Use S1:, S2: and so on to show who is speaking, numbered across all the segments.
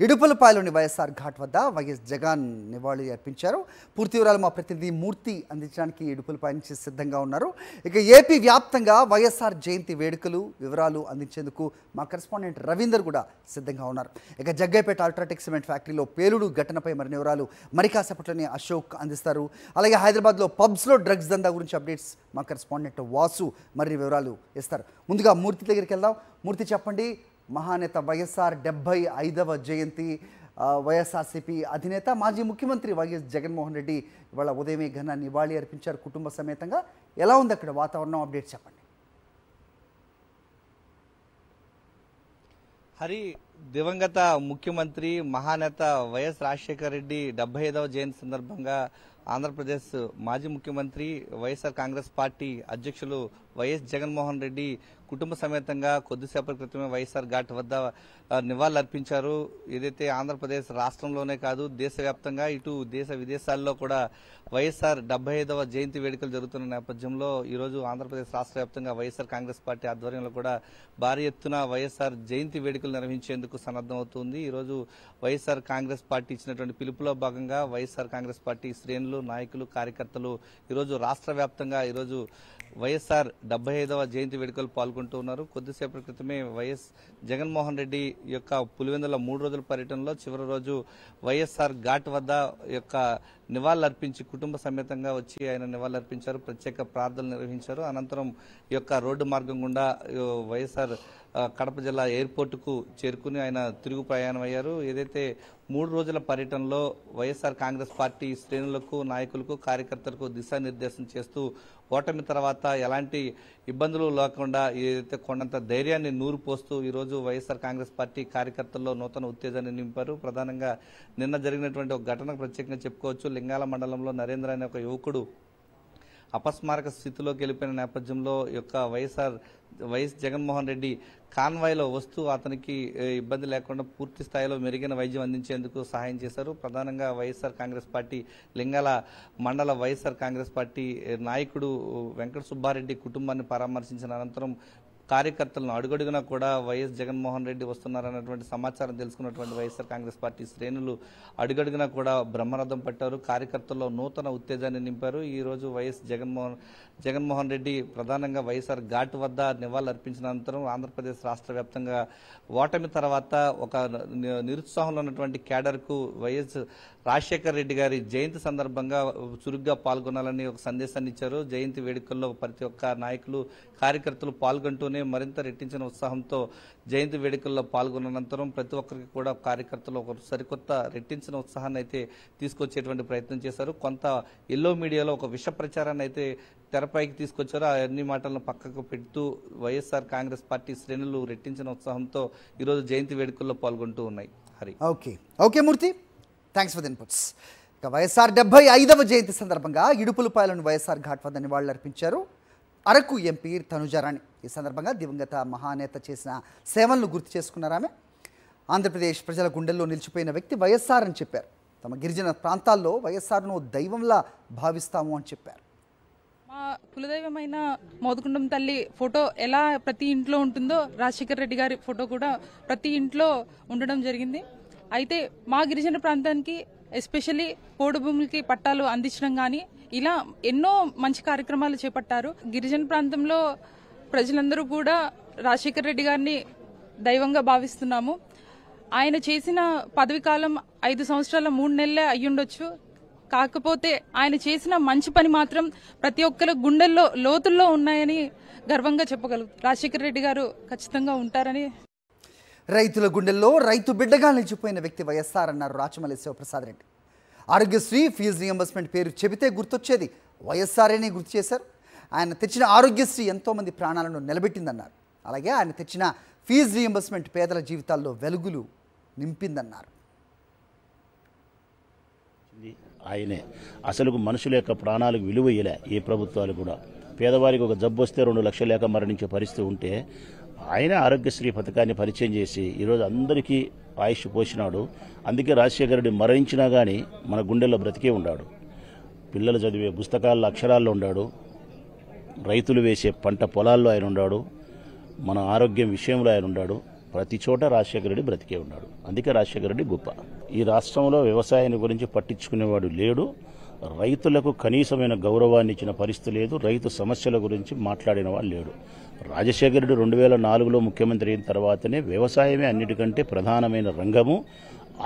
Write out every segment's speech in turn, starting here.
S1: ఇడుపులపాయలోని వైఎస్ఆర్ ఘాట్ వద్ద వైఎస్ జగన్ నివాళి అర్పించారు. పూర్తి వివరాలు మా ప్రతినిధి మూర్తి అందించడానికి ఇడుపులపాయ నుంచి సిద్ధంగా ఉన్నారు. ఇక ఏపీ వ్యాప్తంగా వైఎస్ఆర్ జయంతి వేడుకలు వివరాలు అందించేందుకు మా కరెస్పాండెంట్ రవీందర్ కూడా సిద్ధంగా ఉన్నారు. ఇక జగ్గైపేట అల్ట్రాటెక్ సిమెంట్ ఫ్యాక్టరీలో పేలుడు ఘటనపై మరిన్ని వివరాలు మరి కాసేపట్లోనే అశోక్ అందిస్తారు. అలాగే హైదరాబాద్లో పబ్స్లో డ్రగ్స్ దందా గురించి అప్డేట్స్ మా కరెస్పాండెంట్ వాసు మరిన్ని వివరాలు ఇస్తారు. ముందుగా మూర్తి దగ్గరికి వెళ్దాం. మూర్తి, చెప్పండి, మహానేత వైఎస్ఆర్ 75వ జయంతి, వైఎస్ఆర్సీపీ అధినేత మాజీ ముఖ్యమంత్రి వైఎస్ జగన్మోహన్ రెడ్డి ఇవాళ ఉదయమే ఘన నివాళి అర్పించారు కుటుంబ సమేతంగా. ఎలా ఉంది అక్కడ వాతావరణం? అప్డేట్స్ చెప్పండి.
S2: హరి, దివంగత ముఖ్యమంత్రి మహానేత వైఎస్ రాజశేఖర రెడ్డి 75వ జయంతి సందర్భంగా ఆంధ్రప్రదేశ్ మాజీ ముఖ్యమంత్రి వైఎస్ఆర్ కాంగ్రెస్ పార్టీ అధ్యక్షులు వైఎస్ జగన్మోహన్ రెడ్డి కుటుంబ సమేతంగా కొద్దిసేపటి క్రితమే వైఎస్ఆర్ ఘాట్ వద్ద నివాళులర్పించారు. ఏదైతే ఆంధ్రప్రదేశ్ రాష్ట్రంలోనే కాదు, దేశవ్యాప్తంగా ఇటు దేశ విదేశాల్లో కూడా వైఎస్ఆర్ 75వ జయంతి వేడుకలు జరుగుతున్న నేపథ్యంలో ఈరోజు ఆంధ్రప్రదేశ్ రాష్ట్ర వ్యాప్తంగా వైఎస్ఆర్ కాంగ్రెస్ పార్టీ ఆధ్వర్యంలో కూడా భారీ ఎత్తున వైఎస్ఆర్ జయంతి వేడుకలు నిర్వహించేందుకు సన్నద్దమవుతుంది. ఈరోజు వైఎస్ఆర్ కాంగ్రెస్ పార్టీ ఇచ్చినటువంటి పిలుపులో భాగంగా వైఎస్ఆర్ కాంగ్రెస్ పార్టీ శ్రేణులు, నాయకులు, కార్యకర్తలు ఈరోజు రాష్ట్ర వ్యాప్తంగా ఈరోజు వైఎస్ఆర్ 75వ జయంతి వేడుకలు పాల్గొంటూ ఉన్నారు. కొద్దిసేపటి క్రితమే వైఎస్ జగన్మోహన్ రెడ్డి యొక్క పులివెందుల 3 రోజుల పర్యటనలో చివరి రోజు వైఎస్ఆర్ ఘాట్ వద్ద యొక్క నివాళులర్పించి కుటుంబ సమేతంగా వచ్చి ఆయన నివాళులర్పించారు. ప్రత్యేక ప్రార్థనలు నిర్వహించారు. అనంతరం ఈ యొక్క రోడ్డు మార్గం గుండా వైఎస్ఆర్ కడప జిల్లా ఎయిర్పోర్టుకు చేరుకుని ఆయన తిరుగు ప్రయాణం అయ్యారు. ఏదైతే 3 రోజుల పర్యటనలో వైఎస్ఆర్ కాంగ్రెస్ పార్టీ శ్రేణులకు, నాయకులకు, కార్యకర్తలకు దిశానిర్దేశం చేస్తూ ఓటమి తర్వాత ఎలాంటి ఇబ్బందులు లేకుండా ఏదైతే కొండంత ధైర్యాన్ని నూరు పోస్తూ ఈరోజు వైఎస్ఆర్ కాంగ్రెస్ పార్టీ కార్యకర్తల్లో నూతన ఉత్తేజాన్ని నింపారు. ప్రధానంగా నిన్న జరిగినటువంటి ఒక ఘటన ప్రత్యేకంగా చెప్పుకోవచ్చు. లింగాల మండలంలో నరేంద్ర అనే ఒక యువకుడు అపస్మారక స్థితిలోకి వెళ్ళిపోయిన నేపథ్యంలో యొక్క వైఎస్ జగన్మోహన్ రెడ్డి కాన్వాయ్లో వస్తూ అతనికి ఇబ్బంది లేకుండా పూర్తి స్థాయిలో మెరుగైన వైద్యం అందించేందుకు సహాయం చేశారు. ప్రధానంగా వైఎస్ఆర్ కాంగ్రెస్ పార్టీ లింగాల మండల వైఎస్ఆర్ కాంగ్రెస్ పార్టీ నాయకుడు వెంకట సుబ్బారెడ్డి కుటుంబాన్ని పరామర్శించిన అనంతరం కార్యకర్తలను అడుగడుగునా కూడా వైఎస్ జగన్మోహన్ రెడ్డి వస్తున్నారన్నటువంటి సమాచారం తెలుసుకున్నటువంటి వైఎస్ఆర్ కాంగ్రెస్ పార్టీ శ్రేణులు అడుగడుగునా కూడా బ్రహ్మరథం పట్టారు. కార్యకర్తల్లో నూతన ఉత్తేజాన్ని నింపారు. ఈ రోజు వైఎస్ జగన్మోహన్ రెడ్డి ప్రధానంగా వైఎస్ఆర్ ఘాట్ వద్ద నివాళులర్పించిన అనంతరం ఆంధ్రప్రదేశ్ రాష్ట్ర వ్యాప్తంగా ఓటమి తర్వాత ఒక నిరుత్సాహంలో ఉన్నటువంటి క్యాడర్కు వైఎస్ రాజశేఖర రెడ్డి గారి జయంతి సందర్భంగా చురుగ్గా పాల్గొనాలని ఒక సందేశాన్ని ఇచ్చారు. జయంతి వేడుకల్లో ప్రతి ఒక్క నాయకులు, కార్యకర్తలు పాల్గొంటూనే మరింత రెట్టించిన ఉత్సాహంతో జయంతి వేడుకల్లో పాల్గొన్న అనంతరం ప్రతి ఒక్కరికి కూడా కార్యకర్తలు ఒక సరికొత్త రెట్టించిన ఉత్సాహాన్ని అయితే తీసుకొచ్చేటువంటి ప్రయత్నం చేశారు. కొంత ఎల్లో మీడియాలో ఒక విష ప్రచారాన్ని అయితే తెరపైకి తీసుకొచ్చారు. ఆ అన్ని మాటలను పక్కకు పెడుతూ వైఎస్ఆర్ కాంగ్రెస్ పార్టీ శ్రేణులు రెట్టించిన ఉత్సాహంతో ఈరోజు జయంతి వేడుకల్లో పాల్గొంటూ ఉన్నాయి. Hari,
S1: okay Murthy, thanks for the inputs. ఇక వైఎస్ఆర్ 75వ జయంతి సందర్భంగా ఇడుపులపాయలోని వైఎస్ఆర్ ఘాట్ వద్ద నివాళులర్పించారు అరకు ఎంపీ తనుజారాణి. ఈ సందర్భంగా దివంగత మహానేత చేసిన సేవలను గుర్తు చేసుకున్నారు. ఆమె ఆంధ్రప్రదేశ్ ప్రజల గుండెల్లో నిలిచిపోయిన వ్యక్తి వైఎస్ఆర్ అని చెప్పారు. తమ గిరిజన ప్రాంతాల్లో వైఎస్ఆర్ను దైవంలా భావిస్తాము అని చెప్పారు.
S3: మా కులదైవమైన మోదుగుండం తల్లి ఫోటో ఎలా ప్రతి ఇంట్లో ఉంటుందో రాజశేఖర రెడ్డి గారి ఫోటో కూడా ప్రతి ఇంట్లో ఉండడం జరిగింది. అయితే మా గిరిజన ప్రాంతానికి ఎస్పెషల్లీ పోడు భూములకి పట్టాలు అందించడం కానీ ఇలా ఎన్నో మంచి కార్యక్రమాలు చేపట్టారు. గిరిజన ప్రాంతంలో ప్రజలందరూ కూడా రాజశేఖర రెడ్డి గారిని దైవంగా భావిస్తున్నాము. ఆయన చేసిన పదవి కాలం 5 సంవత్సరాల 3 నెలలే అయ్యుండొచ్చు. కాకపోతే ఆయన చేసిన మంచి పని మాత్రం ప్రతి ఒక్కరి గుండెల్లో లోతుల్లో ఉన్నాయని గర్వంగా చెప్పగలరు. రాజశేఖర రెడ్డి గారు ఖచ్చితంగా ఉంటారని.
S1: రైతుల గుండెల్లో రైతు బిడ్డగా నిలిచిపోయిన వ్యక్తి వైఎస్ఆర్ అన్నారు రాచమల్లి శివప్రసాద్ రెడ్డి. ఆరోగ్యశ్రీ ఫీజు రియంబర్స్మెంట్ పేరు చెబితే గుర్తొచ్చేది వైఎస్ఆర్ఏనే గుర్తు చేశారు. ఆయన తెచ్చిన ఆరోగ్యశ్రీ ఎంతోమంది ప్రాణాలను నిలబెట్టిందన్నారు. అలాగే ఆయన తెచ్చిన ఫీజు రియంబర్స్మెంట్ పేదల జీవితాల్లో వెలుగులు నింపిందన్నారు.
S4: ఆయనే అసలు మనుషుల యొక్క ప్రాణాలకు విలువ ఇయ్యలే ఏ ప్రభుత్వాలు కూడా. పేదవారికి ఒక జబ్బు వస్తే 2 లక్షలు లేక మరణించే పరిస్థితి ఉంటే ఆయన ఆరోగ్యశ్రీ పథకాన్ని పరిచయం చేసి ఈరోజు అందరికీ ఆయుష్ పోసినాడు. అందుకే రాజశేఖర రెడ్డి మరణించినా కానీ మన గుండెల్లో బ్రతికే ఉన్నాడు. పిల్లలు చదివే పుస్తకాల్లో అక్షరాల్లో ఉన్నాడు. రైతులు వేసే పంట పొలాల్లో ఆయన ఉన్నాడు. మన ఆరోగ్యం విషయంలో ఆయన ఉన్నాడు. ప్రతి చోట రాజశేఖర రెడ్డి బ్రతికే ఉన్నాడు. అందుకే రాజశేఖర రెడ్డి గొప్ప. ఈ రాష్ట్రంలో వ్యవసాయాన్ని గురించి పట్టించుకునేవాడు లేడు. రైతులకు కనీసమైన గౌరవాన్ని ఇచ్చిన పరిస్థితి లేదు. రైతు సమస్యల గురించి మాట్లాడిన వాళ్ళు లేడు. రాజశేఖర రెడ్డి 2004లో ముఖ్యమంత్రి అయిన తర్వాతనే వ్యవసాయమే అన్నిటికంటే ప్రధానమైన రంగము.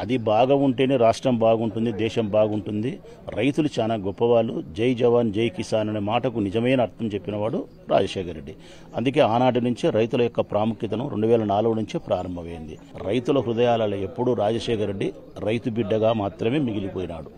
S4: అది బాగా ఉంటేనే రాష్ట్రం బాగుంటుంది, దేశం బాగుంటుంది. రైతులు చాలా గొప్పవాళ్ళు. జై జవాన్ జై కిసాన్ అనే మాటకు నిజమైన అర్థం చెప్పినవాడు రాజశేఖర రెడ్డి. అందుకే ఆనాటి నుంచే రైతుల యొక్క ప్రాముఖ్యతను 2004 నుంచే ప్రారంభమైంది. రైతుల హృదయాలలో ఎప్పుడూ రాజశేఖర రెడ్డి రైతు బిడ్డగా మాత్రమే మిగిలిపోయినాడు.